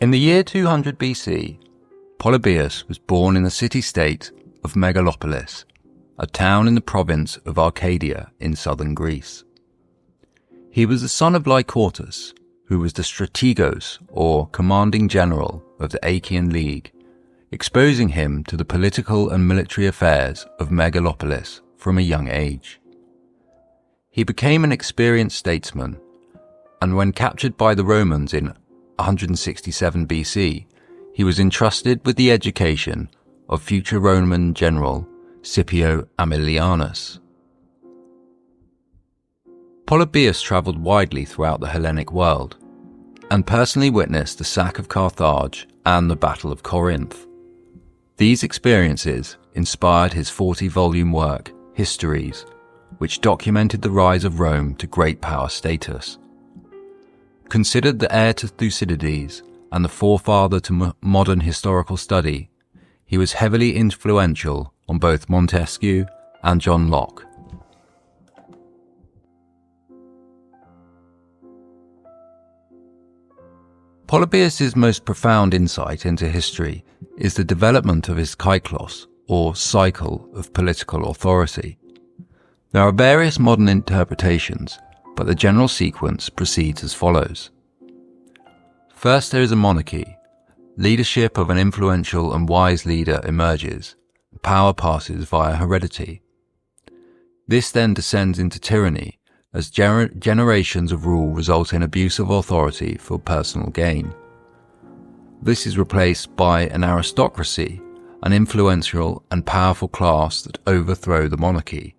In the year 200 BC, Polybius was born in the city-state of Megalopolis, a town in the province of Arcadia in southern Greece. He was the son of Lycurgus, who was the strategos or commanding general of the Achaean League, exposing him to the political and military affairs of Megalopolis from a young age. He became an experienced statesman, and when captured by the Romans in 167 BC, he was entrusted with the education of future Roman general Scipio Aemilianus. Polybius travelled widely throughout the Hellenic world, and personally witnessed the sack of Carthage and the Battle of Corinth. These experiences inspired his 40-volume work, Histories, which documented the rise of Rome to great power status. Considered the heir to Thucydides and the forefather to modern historical study, he was heavily influential on both Montesquieu and John Locke. Polybius's most profound insight into history is the development of his kyklos, or cycle of political authority. There are various modern interpretations, but the general sequence proceeds as follows. First, there is a monarchy. Leadership of an influential and wise leader emerges. Power passes via heredity. This then descends into tyranny, as generations of rule result in abuse of authority for personal gain. This is replaced by an aristocracy, an influential and powerful class that overthrow the monarchy,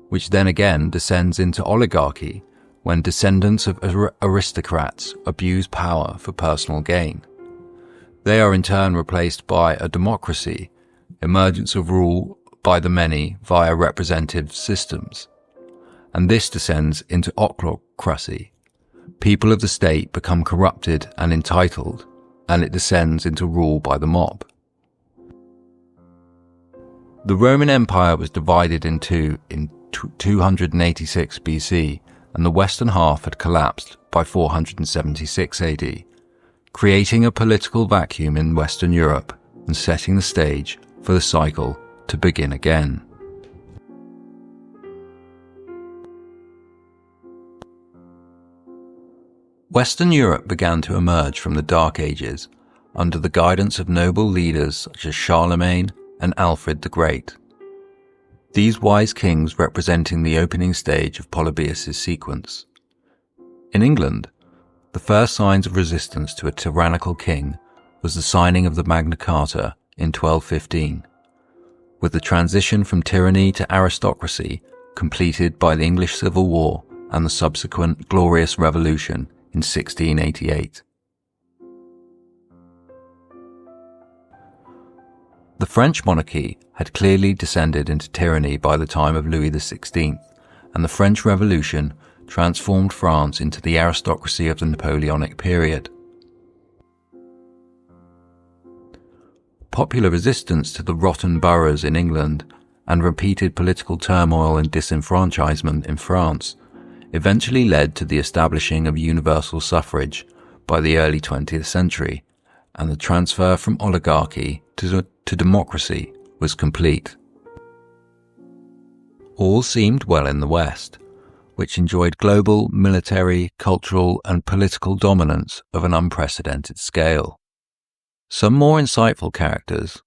which then again descends into oligarchy when descendants of aristocrats abuse power for personal gain. They are in turn replaced by a democracy, emergence of rule by the many via representative systems. And this descends into ochlocracy. People of the state become corrupted and entitled, and it descends into rule by the mob. The Roman Empire was divided in two in 286 BC, and the western half had collapsed by 476 AD, creating a political vacuum in Western Europe and setting the stage for the cycle to begin again. Western Europe began to emerge from the Dark Ages under the guidance of noble leaders such as Charlemagne and Alfred the Great. These wise kings representing the opening stage of Polybius's sequence. In England, the first signs of resistance to a tyrannical king was the signing of the Magna Carta in 1215, with the transition from tyranny to aristocracy completed by the English Civil War and the subsequent Glorious Revolution in 1688. The French monarchy had clearly descended into tyranny by the time of Louis XVI, and the French Revolution transformed France into the aristocracy of the Napoleonic period. Popular resistance to the rotten boroughs in England and repeated political turmoil and disenfranchisement in France eventually led to the establishing of universal suffrage by the early 20th century, and the transfer from oligarchy to democracy was complete. All seemed well in the West, which enjoyed global military, cultural, and political dominance of an unprecedented scale. Some more insightful characters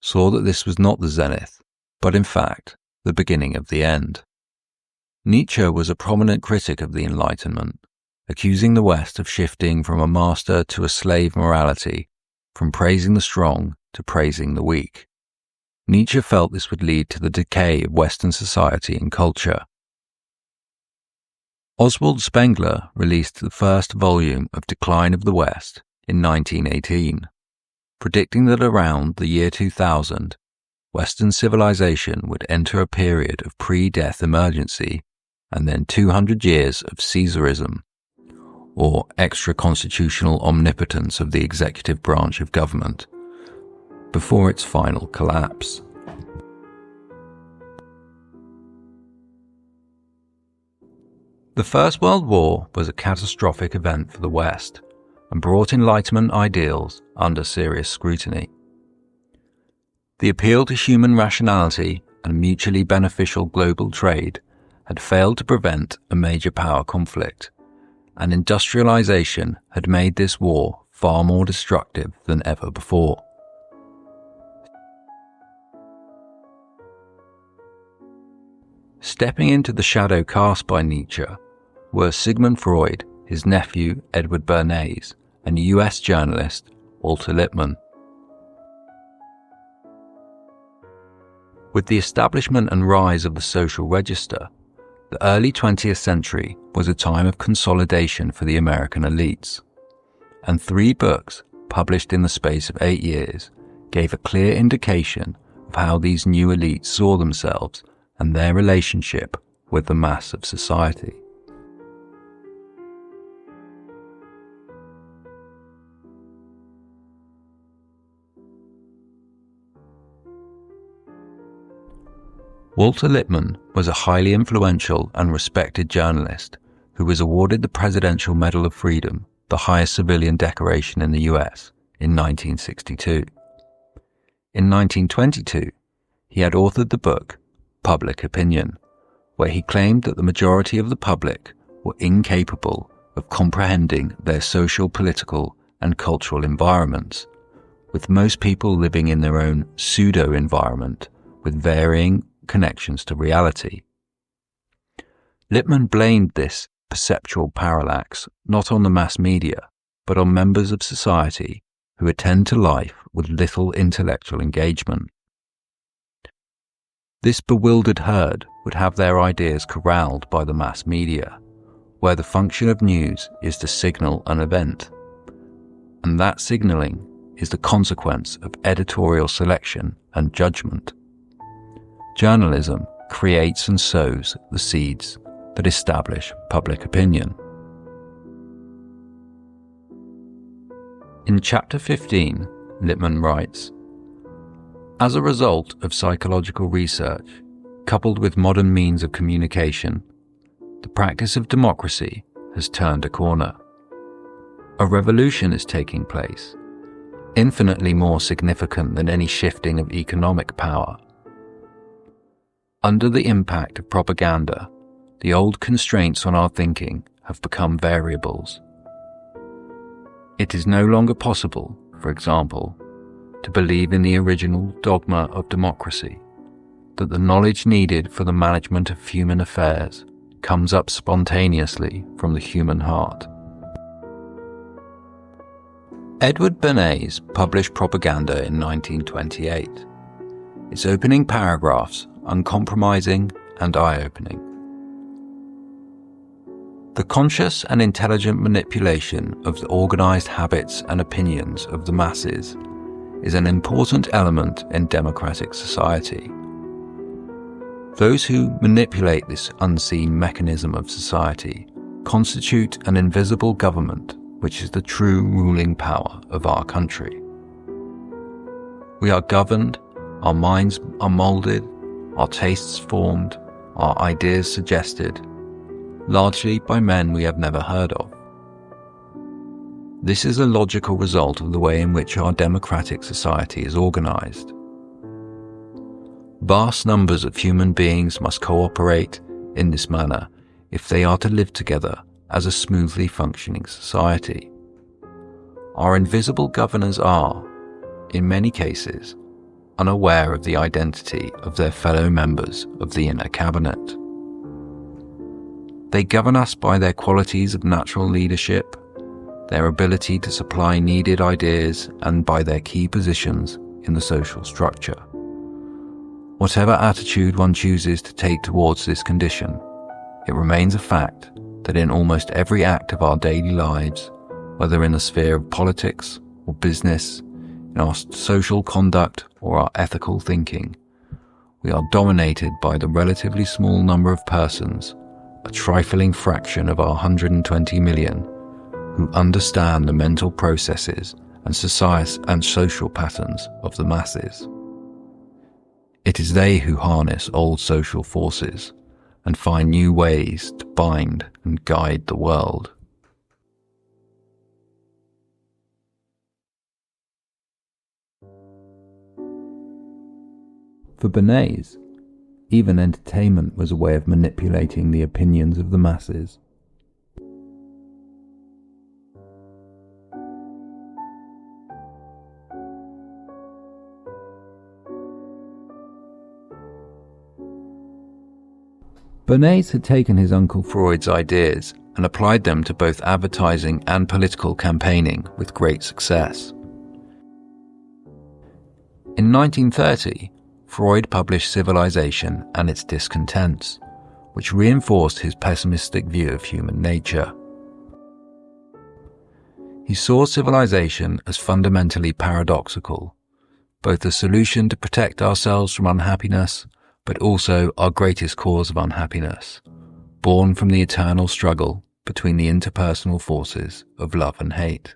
saw that this was not the zenith, but in fact the beginning of the end. Nietzsche was a prominent critic of the Enlightenment, accusing the West of shifting from a master to a slave morality, from praising the strong to praising the weak. Nietzsche felt this would lead to the decay of Western society and culture. Oswald Spengler released the first volume of Decline of the West in 1918, predicting that around the year 2000, Western civilization would enter a period of pre-death emergency and then 200 years of Caesarism, or extra-constitutional omnipotence of the executive branch of government, before its final collapse. The First World War was a catastrophic event for the West, and brought Enlightenment ideals under serious scrutiny. The appeal to human rationality and mutually beneficial global trade had failed to prevent a major power conflict, and industrialization had made this war far more destructive than ever before. Stepping into the shadow cast by Nietzsche were Sigmund Freud, his nephew Edward Bernays, and US journalist Walter Lippmann. With the establishment and rise of the social register, the early 20th century was a time of consolidation for the American elites, and 3 books, published in the space of 8 years, gave a clear indication of how these new elites saw themselves and their relationship with the mass of society. Walter Lippmann was a highly influential and respected journalist who was awarded the Presidential Medal of Freedom, the highest civilian decoration in the US, in 1962. In 1922, he had authored the book Public Opinion, where he claimed that the majority of the public were incapable of comprehending their social, political, and cultural environments, with most people living in their own pseudo-environment with varying connections to reality. Lippmann blamed this perceptual parallax not on the mass media, but on members of society who attend to life with little intellectual engagement. This bewildered herd would have their ideas corralled by the mass media, where the function of news is to signal an event, and that signalling is the consequence of editorial selection and judgment. Journalism creates and sows the seeds that establish public opinion. In Chapter 15, Lippmann writes, "As a result of psychological research, coupled with modern means of communication, the practice of democracy has turned a corner. A revolution is taking place, infinitely more significant than any shifting of economic power. Under the impact of propaganda, the old constraints on our thinking have become variables. It is no longer possible, for example, to believe in the original dogma of democracy, that the knowledge needed for the management of human affairs comes up spontaneously from the human heart." Edward Bernays published Propaganda in 1928. Its opening paragraphs uncompromising and eye-opening. The conscious and intelligent manipulation of the organized habits and opinions of the masses is an important element in democratic society. Those who manipulate this unseen mechanism of society constitute an invisible government, which is the true ruling power of our country. We are governed, our minds are molded, our tastes formed, our ideas suggested, largely by men we have never heard of. This is a logical result of the way in which our democratic society is organized. Vast numbers of human beings must cooperate in this manner if they are to live together as a smoothly functioning society. Our invisible governors are, in many cases, unaware of the identity of their fellow members of the inner cabinet. They govern us by their qualities of natural leadership, their ability to supply needed ideas, and by their key positions in the social structure. Whatever attitude one chooses to take towards this condition, it remains a fact that in almost every act of our daily lives, whether in the sphere of politics or business, in our social conduct or our ethical thinking, we are dominated by the relatively small number of persons, a trifling fraction of our 120 million, who understand the mental processes and social patterns of the masses. It is they who harness old social forces and find new ways to bind and guide the world. For Bernays, even entertainment was a way of manipulating the opinions of the masses. Bernays had taken his uncle Freud's ideas and applied them to both advertising and political campaigning with great success. In 1930, Freud published Civilization and its Discontents, which reinforced his pessimistic view of human nature. He saw civilization as fundamentally paradoxical, both a solution to protect ourselves from unhappiness, but also our greatest cause of unhappiness, born from the eternal struggle between the interpersonal forces of love and hate.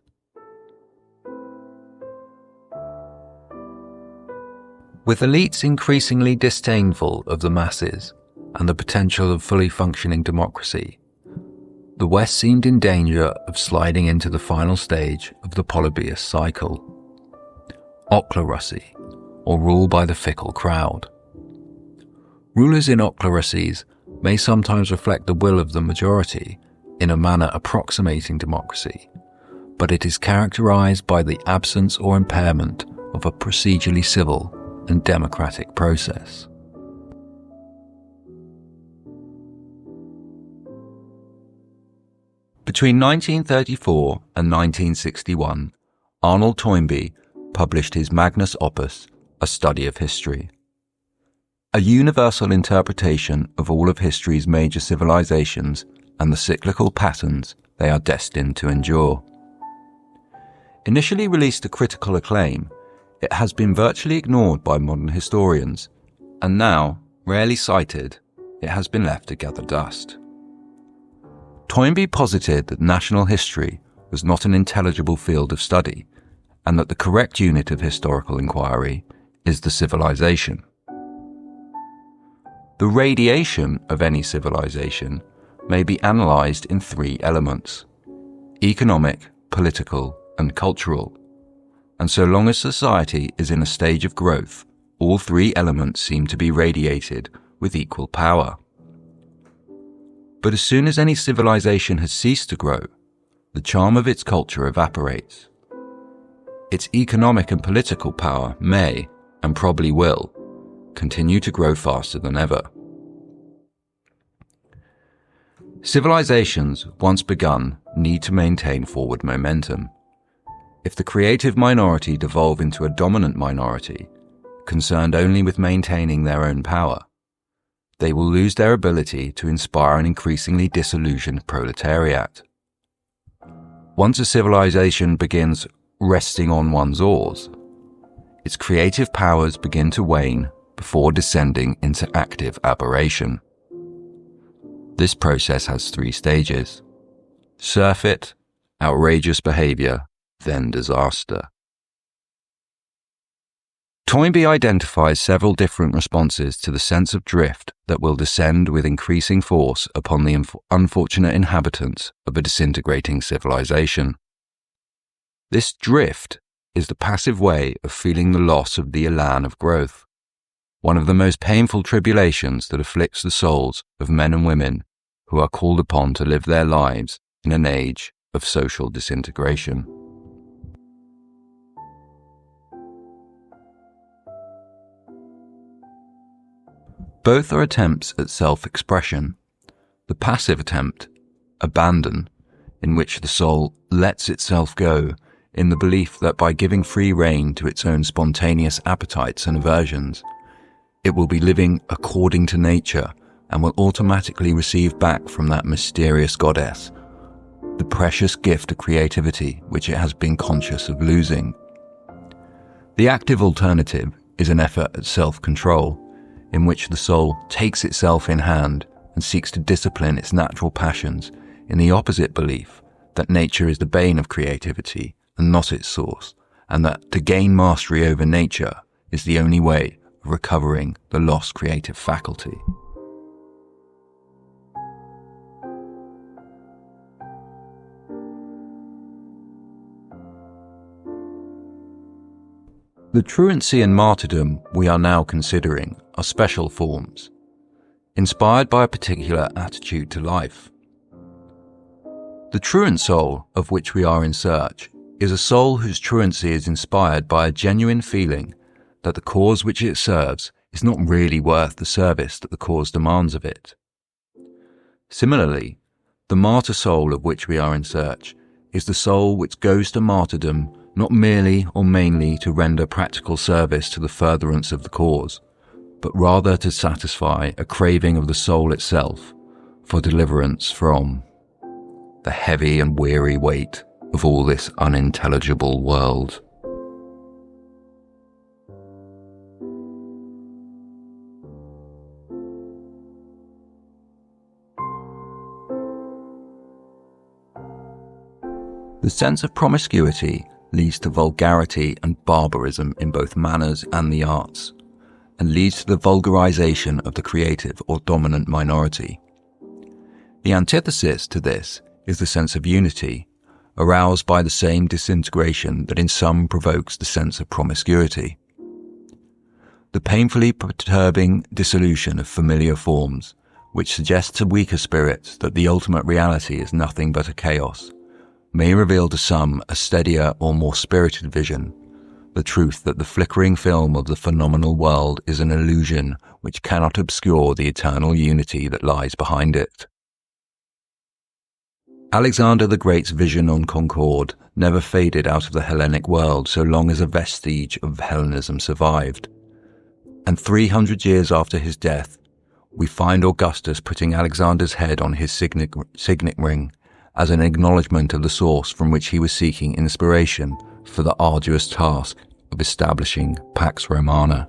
With elites increasingly disdainful of the masses and the potential of fully functioning democracy, the West seemed in danger of sliding into the final stage of the Polybius cycle, ochlorusy, or rule by the fickle crowd. Rulers in ochlorusys may sometimes reflect the will of the majority in a manner approximating democracy, but it is characterized by the absence or impairment of a procedurally civil and democratic process. Between 1934 and 1961, Arnold Toynbee published his magnus opus, A Study of History, a universal interpretation of all of history's major civilizations and the cyclical patterns they are destined to endure. Initially released to critical acclaim, it has been virtually ignored by modern historians, and now, rarely cited, it has been left to gather dust. Toynbee posited that national history was not an intelligible field of study, and that the correct unit of historical inquiry is the civilization. The radiation of any civilization may be analysed in three elements: economic, political, and cultural. And so long as society is in a stage of growth, all three elements seem to be radiated with equal power. But as soon as any civilization has ceased to grow, the charm of its culture evaporates. Its economic and political power may, and probably will, continue to grow faster than ever. Civilizations, once begun, need to maintain forward momentum. If the creative minority devolve into a dominant minority, concerned only with maintaining their own power, they will lose their ability to inspire an increasingly disillusioned proletariat. Once a civilization begins resting on one's oars, its creative powers begin to wane before descending into active aberration. This process has three stages: surfeit, outrageous behavior, then disaster. Toynbee identifies several different responses to the sense of drift that will descend with increasing force upon the unfortunate inhabitants of a disintegrating civilization. This drift is the passive way of feeling the loss of the elan of growth, one of the most painful tribulations that afflicts the souls of men and women who are called upon to live their lives in an age of social disintegration. Both are attempts at self-expression. The passive attempt, abandon, in which the soul lets itself go in the belief that by giving free rein to its own spontaneous appetites and aversions, it will be living according to nature and will automatically receive back from that mysterious goddess the precious gift of creativity which it has been conscious of losing. The active alternative is an effort at self-control, in which the soul takes itself in hand and seeks to discipline its natural passions in the opposite belief that nature is the bane of creativity and not its source, and that to gain mastery over nature is the only way of recovering the lost creative faculty. The truancy and martyrdom we are now considering are special forms, inspired by a particular attitude to life. The truant soul of which we are in search is a soul whose truancy is inspired by a genuine feeling that the cause which it serves is not really worth the service that the cause demands of it. Similarly, the martyr soul of which we are in search is the soul which goes to martyrdom not merely or mainly to render practical service to the furtherance of the cause, but rather to satisfy a craving of the soul itself for deliverance from the heavy and weary weight of all this unintelligible world. The sense of promiscuity leads to vulgarity and barbarism in both manners and the arts, and leads to the vulgarization of the creative or dominant minority. The antithesis to this is the sense of unity, aroused by the same disintegration that in some provokes the sense of promiscuity. The painfully perturbing dissolution of familiar forms, which suggests to weaker spirits that the ultimate reality is nothing but a chaos, may reveal to some a steadier or more spirited vision, the truth that the flickering film of the phenomenal world is an illusion which cannot obscure the eternal unity that lies behind it. Alexander the Great's vision on Concord never faded out of the Hellenic world so long as a vestige of Hellenism survived. And 300 years after his death, we find Augustus putting Alexander's head on his signet ring as an acknowledgement of the source from which he was seeking inspiration for the arduous task of establishing Pax Romana.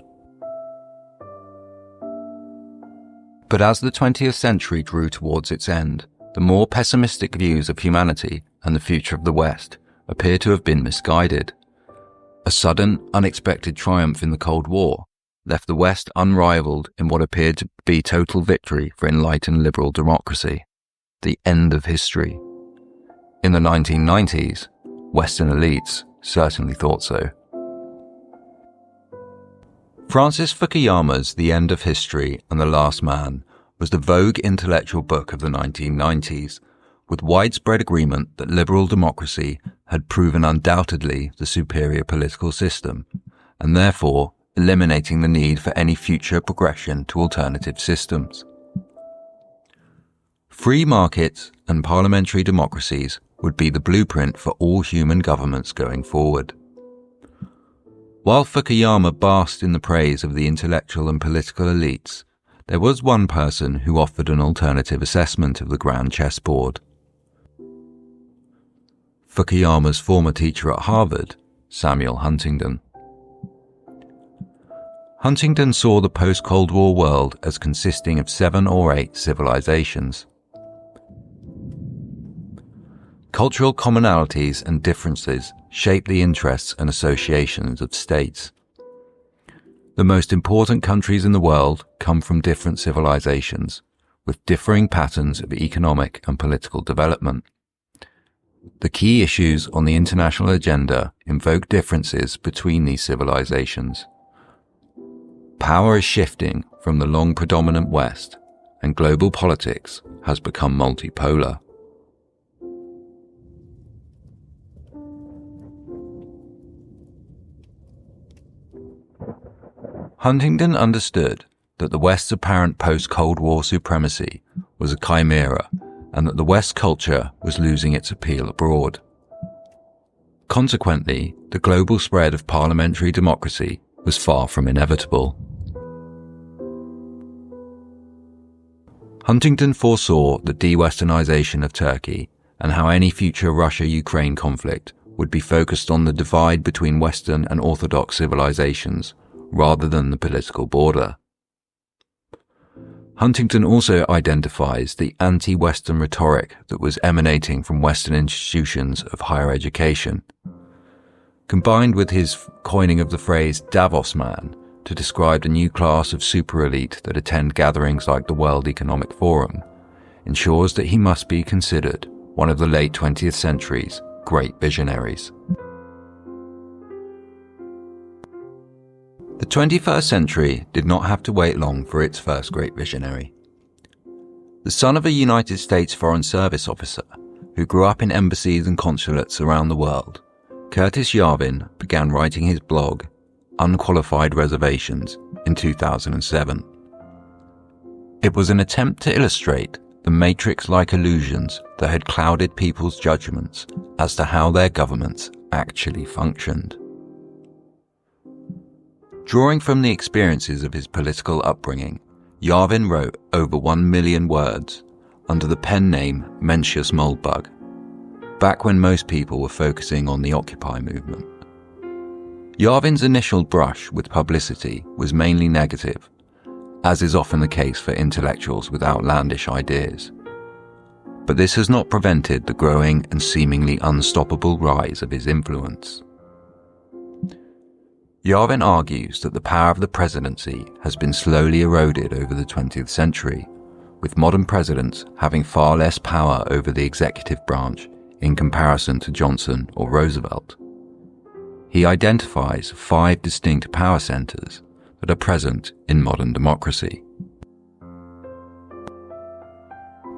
But as the 20th century drew towards its end, the more pessimistic views of humanity and the future of the West appear to have been misguided. A sudden, unexpected triumph in the Cold War left the West unrivaled in what appeared to be total victory for enlightened liberal democracy. The end of history. In the 1990s, Western elites certainly thought so. Francis Fukuyama's The End of History and the Last Man was the vogue intellectual book of the 1990s, with widespread agreement that liberal democracy had proven undoubtedly the superior political system, and therefore eliminating the need for any future progression to alternative systems. Free markets and parliamentary democracies would be the blueprint for all human governments going forward. While Fukuyama basked in the praise of the intellectual and political elites, there was one person who offered an alternative assessment of the grand chessboard. Fukuyama's former teacher at Harvard, Samuel Huntington. Huntington saw the post-Cold War world as consisting of 7 or 8 civilizations. Cultural commonalities and differences shape the interests and associations of states. The most important countries in the world come from different civilizations, with differing patterns of economic and political development. The key issues on the international agenda invoke differences between these civilizations. Power is shifting from the long predominant West, and global politics has become multipolar. Huntington understood that the West's apparent post-Cold War supremacy was a chimera and that the West culture was losing its appeal abroad. Consequently, the global spread of parliamentary democracy was far from inevitable. Huntington foresaw the de-Westernization of Turkey and how any future Russia-Ukraine conflict would be focused on the divide between Western and Orthodox civilizations rather than the political border. Huntington also identifies the anti-Western rhetoric that was emanating from Western institutions of higher education, combined with his coining of the phrase Davos man to describe the new class of super elite that attend gatherings like the World Economic Forum, ensures that he must be considered one of the late 20th century's great visionaries. The 21st century did not have to wait long for its first great visionary. The son of a United States Foreign Service officer who grew up in embassies and consulates around the world, Curtis Yarvin began writing his blog, Unqualified Reservations, in 2007. It was an attempt to illustrate the matrix-like illusions that had clouded people's judgments as to how their governments actually functioned. Drawing from the experiences of his political upbringing, Yarvin wrote over 1 million words under the pen name Mencius Moldbug, back when most people were focusing on the Occupy movement. Yarvin's initial brush with publicity was mainly negative, as is often the case for intellectuals with outlandish ideas. But this has not prevented the growing and seemingly unstoppable rise of his influence. Yarvin argues that the power of the presidency has been slowly eroded over the 20th century, with modern presidents having far less power over the executive branch in comparison to Johnson or Roosevelt. He identifies 5 distinct power centers that are present in modern democracy.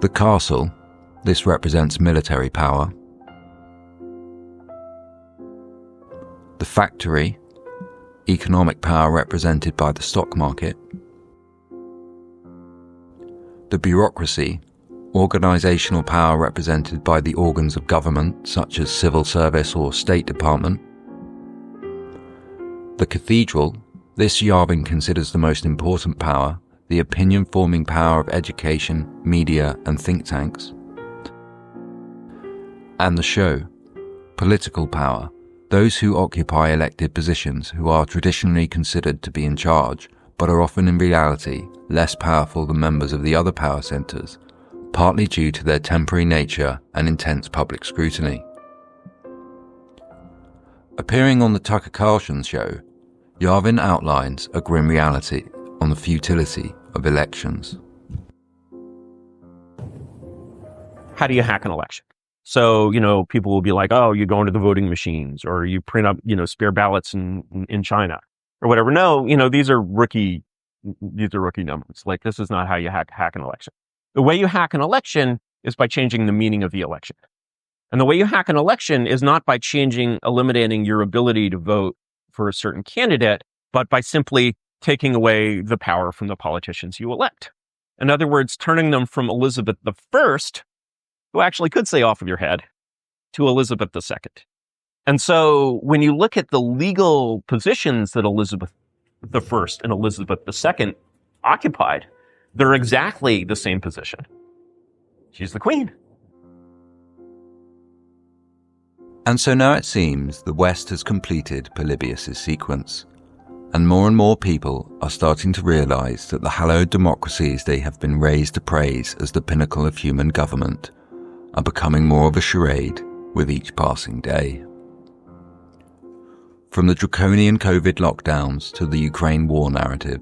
The castle, this represents military power. The factory, economic power represented by the stock market. The bureaucracy, organizational power represented by the organs of government such as civil service or State Department. The cathedral, this Yarvin considers the most important power, the opinion-forming power of education, media and think tanks. And the show, political power, those who occupy elected positions who are traditionally considered to be in charge, but are often in reality less powerful than members of the other power centers, partly due to their temporary nature and intense public scrutiny. Appearing on the Tucker Carlson show, Yarvin outlines a grim reality on the futility of elections. How do you hack an election? So, people will be like, oh, you go into the voting machines or you print up, spare ballots in China or whatever. No, these are rookie numbers. Like, this is not how you hack an election. The way you hack an election is by changing the meaning of the election. And the way you hack an election is not by eliminating your ability to vote for a certain candidate, but by simply taking away the power from the politicians you elect. In other words, turning them from Elizabeth I, who actually could say off of your head, to Elizabeth II. And so when you look at the legal positions that Elizabeth I and Elizabeth II occupied, they're exactly the same position. She's the queen. And so now it seems the West has completed Polybius' sequence, and more people are starting to realize that the hallowed democracies they have been raised to praise as the pinnacle of human government are becoming more of a charade with each passing day. From the draconian COVID lockdowns to the Ukraine war narrative,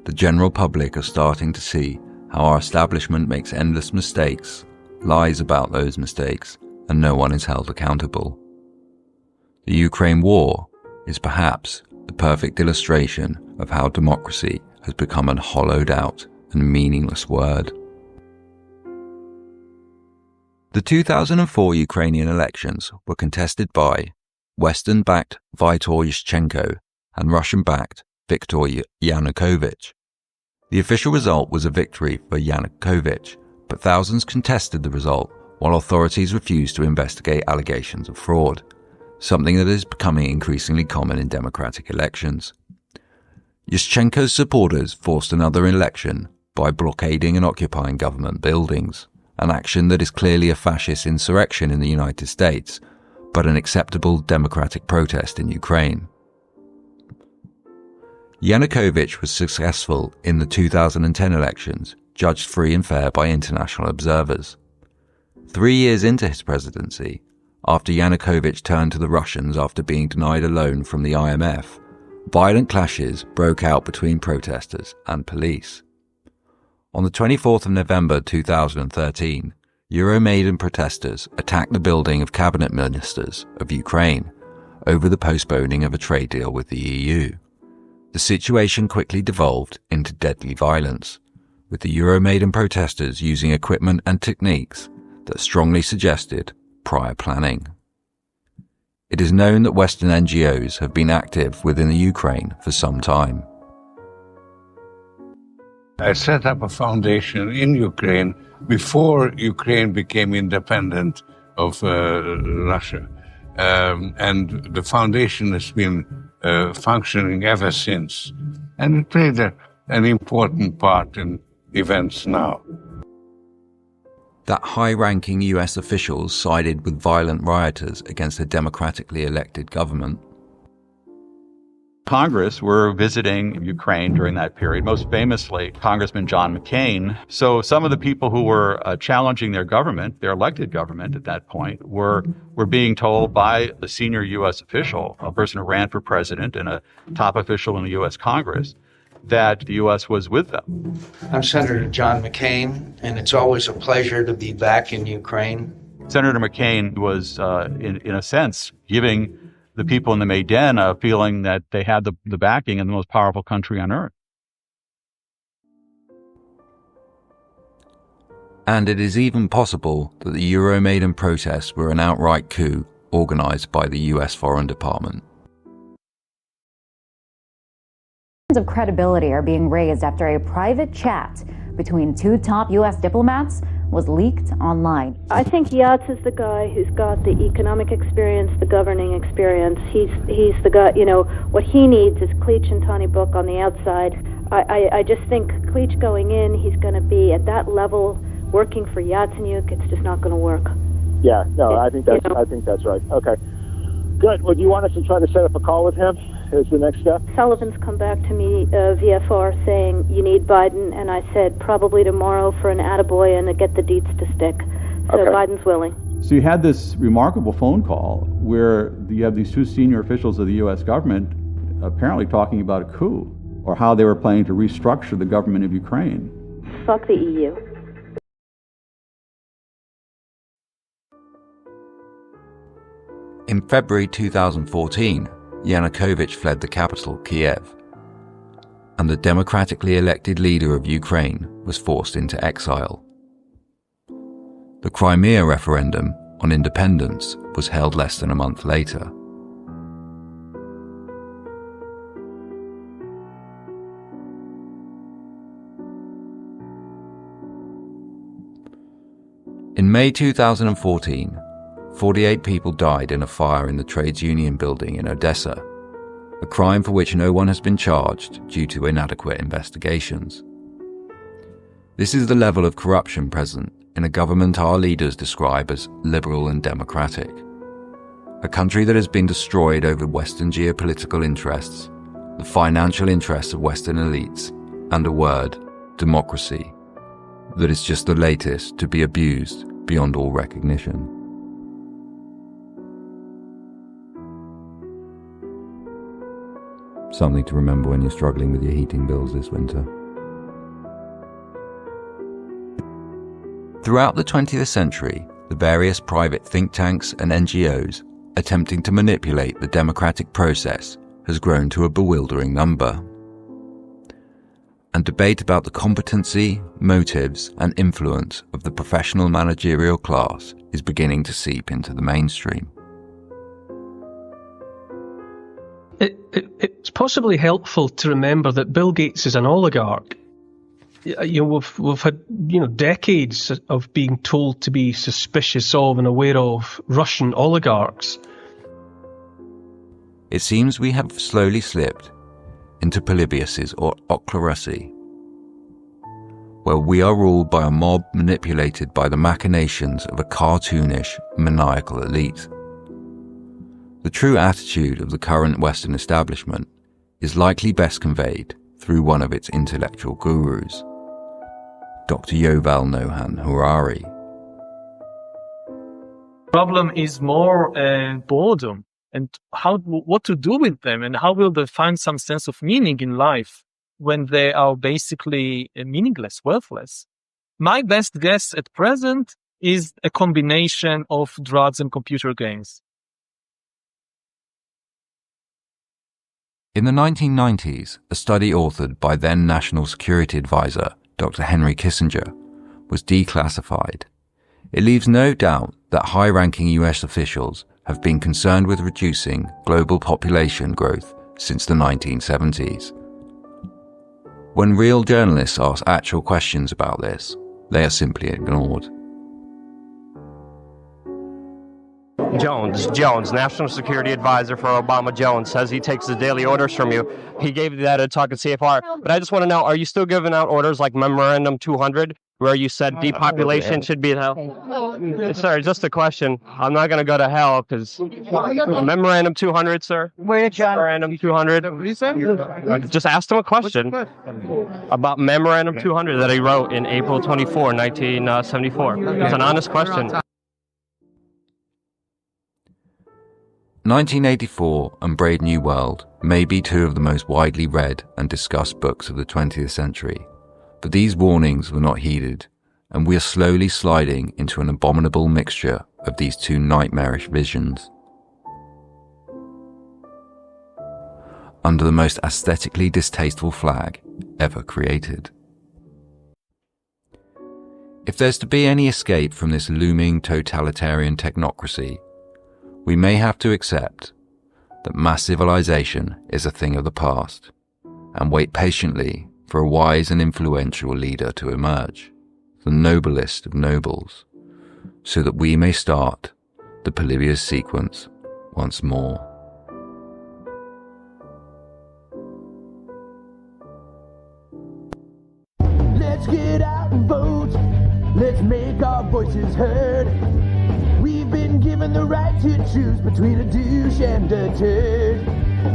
the general public are starting to see how our establishment makes endless mistakes, lies about those mistakes, and no one is held accountable. The Ukraine war is perhaps the perfect illustration of how democracy has become a hollowed out and meaningless word. The 2004 Ukrainian elections were contested by Western-backed Viktor Yushchenko and Russian-backed Viktor Yanukovych. The official result was a victory for Yanukovych, but thousands contested the result while authorities refused to investigate allegations of fraud, something that is becoming increasingly common in democratic elections. Yushchenko's supporters forced another election by blockading and occupying government buildings, an action that is clearly a fascist insurrection in the United States, but an acceptable democratic protest in Ukraine. Yanukovych was successful in the 2010 elections, judged free and fair by international observers. 3 years into his presidency, after Yanukovych turned to the Russians after being denied a loan from the IMF, violent clashes broke out between protesters and police. On the 24th of November 2013, Euromaidan protesters attacked the building of cabinet ministers of Ukraine over the postponing of a trade deal with the EU. the situation quickly devolved into deadly violence, with the Euromaidan protesters using equipment and techniques that strongly suggested prior planning. It is known that Western NGOs have been active within the Ukraine for some time. I set up a foundation in Ukraine before Ukraine became independent of Russia. And the foundation has been functioning ever since. And it played an important part in events now. That high-ranking US officials sided with violent rioters against a democratically elected government. Congress were visiting Ukraine during that period, most famously Congressman John McCain. So some of the people who were challenging their government, their elected government at that point, were being told by a senior U.S. official, a person who ran for president and a top official in the U.S. Congress, that the U.S. was with them. I'm Senator John McCain, and it's always a pleasure to be back in Ukraine. Senator McCain was, in a sense, giving the people in the Maidan a feeling that they had the backing of the most powerful country on earth. And it is even possible that the Euromaidan protests were an outright coup organized by the US Foreign Department. Of credibility are being raised after a private chat between two top U.S. diplomats was leaked online. I think Yats is the guy who's got the economic experience, the governing experience. He's the guy, what he needs is Klitsch and Tony Book on the outside. I just think Klitsch going in, he's going to be at that level working for Yatsenyuk. It's just not going to work. Yeah, no, I think that's right. Okay. Good. Well, do you want us to try to set up a call with him as the next step? Sullivan's come back to me, VFR, saying you need Biden, and I said probably tomorrow for an attaboy and to get the deets to stick. So okay. Biden's willing. So you had this remarkable phone call where you have these two senior officials of the U.S. government apparently talking about a coup or how they were planning to restructure the government of Ukraine. Fuck the EU. In February 2014, Yanukovych fled the capital, Kiev, and the democratically elected leader of Ukraine was forced into exile. The Crimea referendum on independence was held less than a month later. In May 2014, 48 people died in a fire in the trades union building in Odessa, a crime for which no one has been charged due to inadequate investigations. This is the level of corruption present in a government our leaders describe as liberal and democratic, a country that has been destroyed over Western geopolitical interests, the financial interests of Western elites, and a word, democracy, that is just the latest to be abused beyond all recognition. Something to remember when you're struggling with your heating bills this winter. Throughout the 20th century, the various private think tanks and NGOs attempting to manipulate the democratic process has grown to a bewildering number. And debate about the competency, motives, and influence of the professional managerial class is beginning to seep into the mainstream. It's possibly helpful to remember that Bill Gates is an oligarch. We've had decades of being told to be suspicious of and aware of Russian oligarchs. It seems we have slowly slipped into Polybius's ochlocracy, where we are ruled by a mob manipulated by the machinations of a cartoonish, maniacal elite. The true attitude of the current Western establishment is likely best conveyed through one of its intellectual gurus, Dr. Yuval Noah Harari. Problem is more boredom and what to do with them and how will they find some sense of meaning in life when they are basically meaningless, worthless. My best guess at present is a combination of drugs and computer games. In the 1990s, a study authored by then National Security Advisor Dr. Henry Kissinger was declassified. It leaves no doubt that high-ranking US officials have been concerned with reducing global population growth since the 1970s. When real journalists ask actual questions about this, they are simply ignored. Jones, National Security Advisor for Obama Jones, says he takes the daily orders from you. He gave you that at talk at CFR. But I just want to know, are you still giving out orders like Memorandum 200, where you said depopulation should be hell? Sorry, just a question. I'm not going to go to hell because Memorandum 200, sir. Memorandum 200. Just asked him a question about Memorandum 200 that he wrote in April 24, 1974. It's an honest question. 1984 and Brave New World may be two of the most widely read and discussed books of the 20th century, but these warnings were not heeded, and we are slowly sliding into an abominable mixture of these two nightmarish visions. Under the most aesthetically distasteful flag ever created. If there's to be any escape from this looming totalitarian technocracy, we may have to accept that mass civilization is a thing of the past and wait patiently for a wise and influential leader to emerge, the noblest of nobles, so that we may start the Polybius sequence once more. Let's get out and vote. Let's make our voices heard. We've been given the right to choose between a douche and a turd.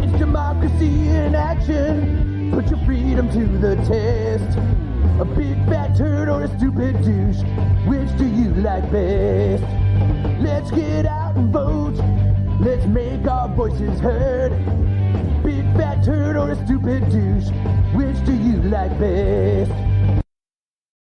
It's democracy in action. Put your freedom to the test. A big fat turd or a stupid douche, which do you like best? Let's get out and vote. Let's make our voices heard. Big fat turd or a stupid douche, which do you like best?